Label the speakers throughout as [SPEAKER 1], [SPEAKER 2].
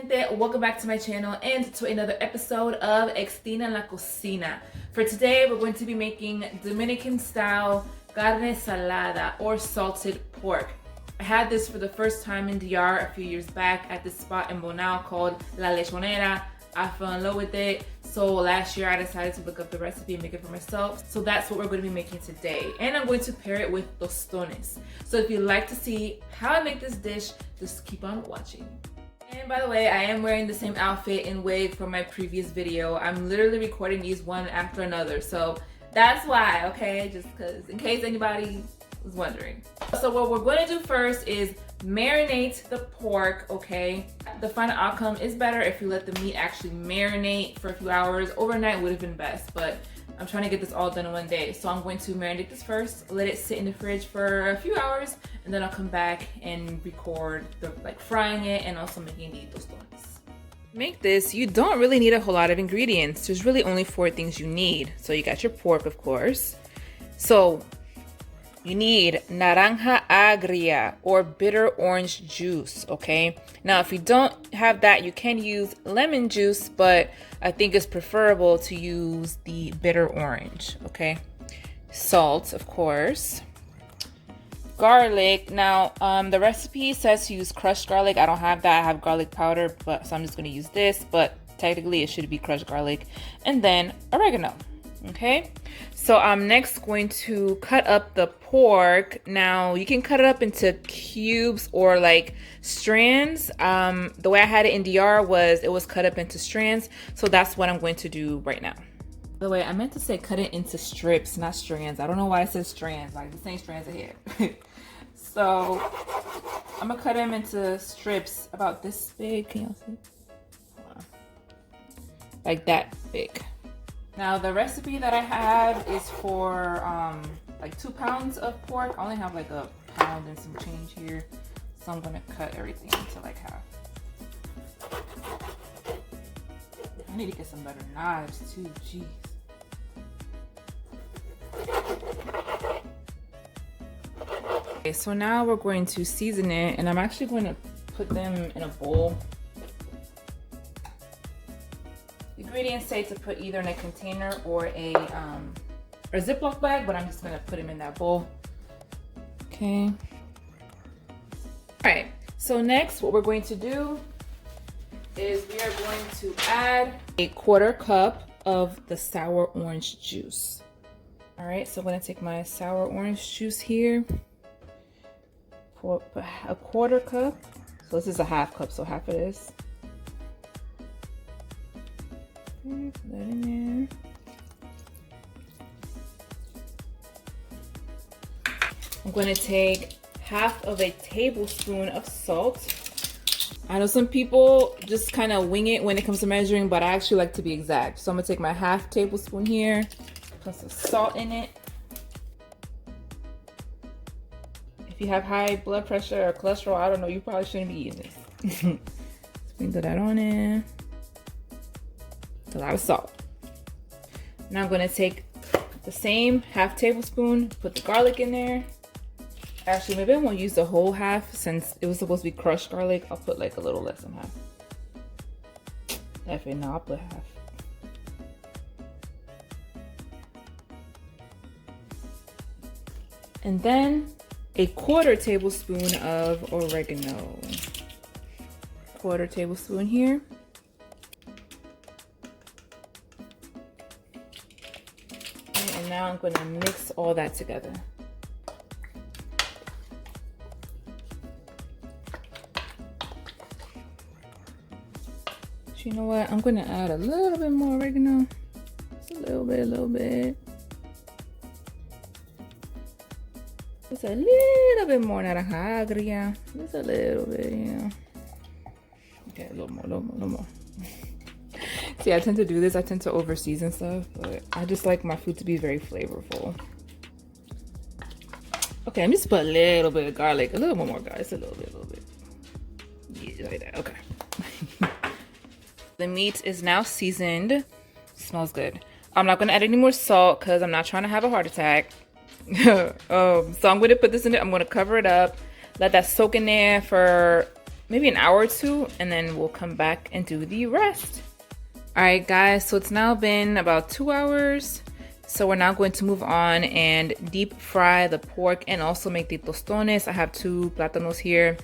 [SPEAKER 1] gente, welcome back to my channel and to another episode of Xtina en la Cocina. For today, we're going to be making Dominican-style carne salada or salted pork. I had this for the first time in DR a few years back at this spot in Bonao called La Lechonera. I fell in love with it. So last year I decided to look up the recipe and make it for myself. So that's what we're going to be making today. And I'm going to pair it with Tostones. So if you'd like to see how I make this dish, just keep on watching. And by the way, I am wearing the same outfit and wig from my previous video. I'm literally recording these one after another. So that's why, okay? Just because, in case anybody was wondering. So what we're going to do first is marinate the pork, okay? The final outcome is better if you let the meat actually marinate for a few hours. Overnight would have been best, but I'm trying to get this all done in one day. So I'm going to marinate this first, let it sit in the fridge for a few hours, and then I'll come back and record the frying it and also making the tostones. To make this, you don't really need a whole lot of ingredients. There's really only 4 things you need. So you got your pork, of course. So you need naranja agria or bitter orange juice, okay? Now, if you don't have that, you can use lemon juice, but I think it's preferable to use the bitter orange, okay? Salt, of course. Garlic. Now, the recipe says to use crushed garlic. I don't have that. I have garlic powder, so I'm just gonna use this, but technically it should be crushed garlic. And then oregano. Okay, so I'm next going to cut up the pork. Now you can cut it up into cubes or like strands. The way I had it in DR was it was cut up into strands, so that's what I'm going to do right now. By the way, I meant to say cut it into strips, not strands. I don't know why it says strands, like the same strands of hair. So I'm gonna cut them into strips about this big. Can y'all see? Hold on. Like that big. Now the recipe that I have is for like 2 pounds of pork. I only have like a pound and some change here. So I'm gonna cut everything into like half. I need to get some better knives too, jeez. Okay, so now we're going to season it, and I'm actually going to put them in a bowl. Ingredients say to put either in a container or a Ziploc bag, but I'm just gonna put them in that bowl. Okay. All right, so next what we're going to do is we are going to add a 1/4 cup of the sour orange juice. All right, so I'm gonna take my sour orange juice here, pour a 1/4 cup. So this is a 1/2 cup, so half of this. Put that in there. I'm going to take 1/2 a tablespoon of salt. I know some people just kind of wing it when it comes to measuring, but I actually like to be exact. So I'm going to take my 1/2 tablespoon here, put some salt in it. If you have high blood pressure or cholesterol, I don't know, you probably shouldn't be eating this. Sprinkle that on in. A lot of salt. Now I'm going to take the same 1/2 tablespoon, put the garlic in there. Actually, maybe I won't use the whole half since it was supposed to be crushed garlic. I'll put like a little less than half. Actually, no, I'll put half. And then a 1/4 tablespoon of oregano. 1/4 tablespoon here. And now I'm going to mix all that together. So you know what? I'm going to add a little bit more oregano. Just a little bit. Just a little bit more naranja agria. Just a little bit, you know. Okay, a little more. See, I tend to do this. I tend to over season stuff, but I just like my food to be very flavorful. Okay, I'm just put a little bit of garlic, a little more garlic, just a little bit. Yeah, like that. Okay. The meat is now seasoned. Smells good. I'm not gonna add any more salt because I'm not trying to have a heart attack. So I'm gonna put this in there. I'm gonna cover it up, let that soak in there for maybe an hour or two, and then we'll come back and do the rest. All right, guys, so it's now been about 2 hours. So we're now going to move on and deep fry the pork and also make the tostones. I have 2 plátanos here.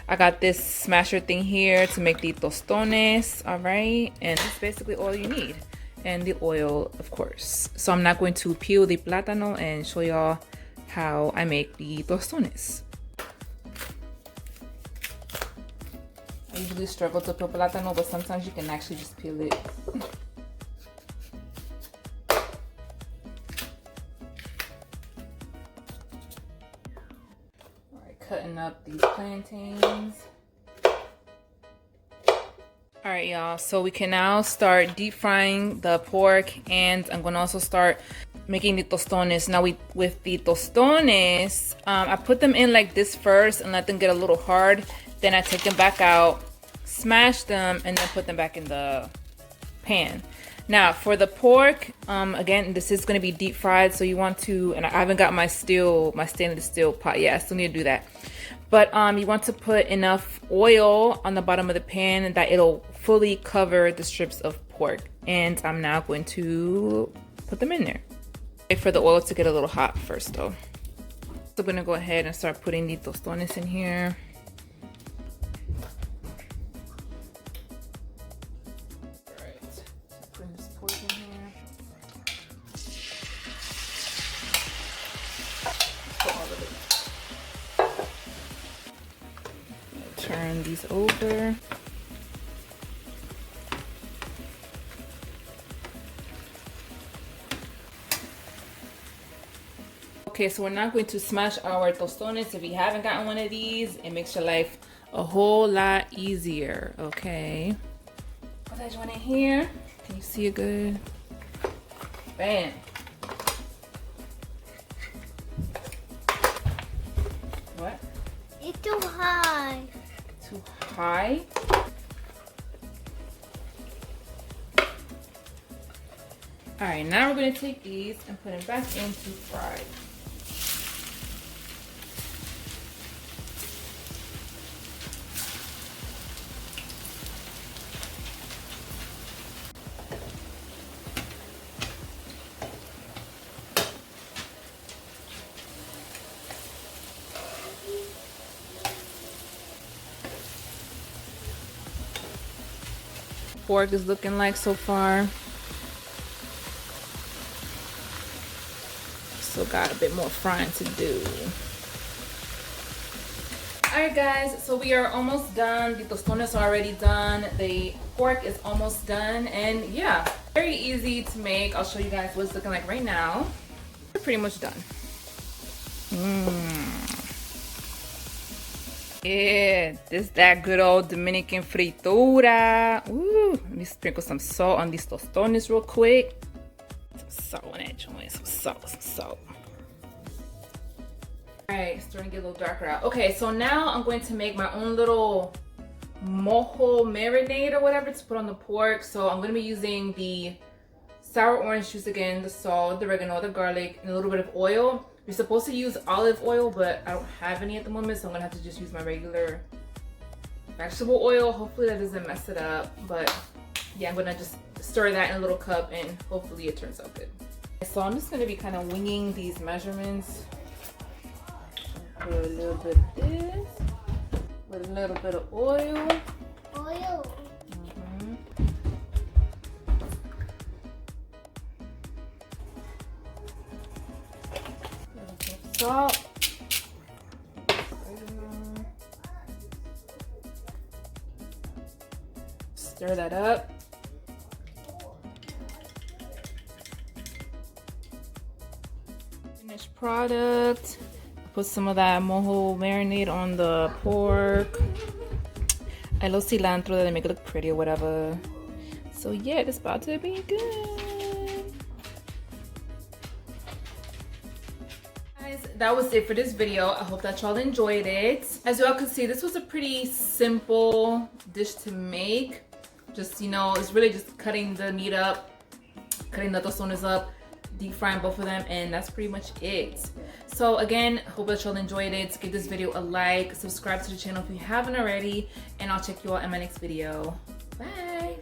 [SPEAKER 1] I got this smasher thing here to make the tostones, all right? And that's basically all you need. And the oil, of course. So I'm not going to peel the plátano and show y'all how I make the tostones. I usually struggle to peel plátano, but sometimes you can actually just peel it. Alright, cutting up these plantains. Alright, y'all, so we can now start deep frying the pork, and I'm gonna also start making the tostones. Now with the tostones, I put them in like this first and let them get a little hard. Then I take them back out, smash them, and then put them back in the pan. Now for the pork, again, this is going to be deep fried, so you want to, and I haven't got my stainless steel pot yet. I still need to do that. But you want to put enough oil on the bottom of the pan that it'll fully cover the strips of pork. And I'm now going to put them in there. Wait for the oil to get a little hot first though. So I'm going to go ahead and start putting the tostones in here. Turn these over. Okay, so we're now going to smash our tostones. If you haven't gotten one of these, it makes your life a whole lot easier. Okay. Put that one in here. Can you see it good? Bam. What?
[SPEAKER 2] It's too high.
[SPEAKER 1] Too high? All right, now we're gonna take these and put them back into fry. Pork is looking like so far. Still got a bit more frying to do. Alright guys, so we are almost done. The tostones are already done. The pork is almost done. And yeah, very easy to make. I'll show you guys what it's looking like right now. We're pretty much done. Yeah, this that good old Dominican fritura. Ooh, let me sprinkle some salt on these tostones real quick. Some salt on that joint, some salt. Alright, it's starting to get a little darker out. Okay, so now I'm going to make my own little mojo marinade or whatever to put on the pork. So I'm going to be using the sour orange juice again, the salt, the oregano, the garlic, and a little bit of oil. You're supposed to use olive oil, but I don't have any at the moment, so I'm gonna have to just use my regular vegetable oil. Hopefully that doesn't mess it up, but yeah, I'm gonna just stir that in a little cup and hopefully it turns out good. So I'm just gonna be kind of winging these measurements. Put a little bit of this, with a little bit of oil.
[SPEAKER 2] Oil.
[SPEAKER 1] Salt. Stir that up. Finished product. Put some of that mojo marinade on the pork. I love cilantro that make it look pretty or whatever. So yeah, it's about to be good. That was it for this video. I hope that y'all enjoyed it. As y'all can see, this was a pretty simple dish to make. Just, you know, it's really just cutting the meat up, cutting the tostones up, deep frying both of them, and that's pretty much it. So again, hope that y'all enjoyed it. Give this video a like, subscribe to the channel if you haven't already, and I'll check you all in my next video. Bye.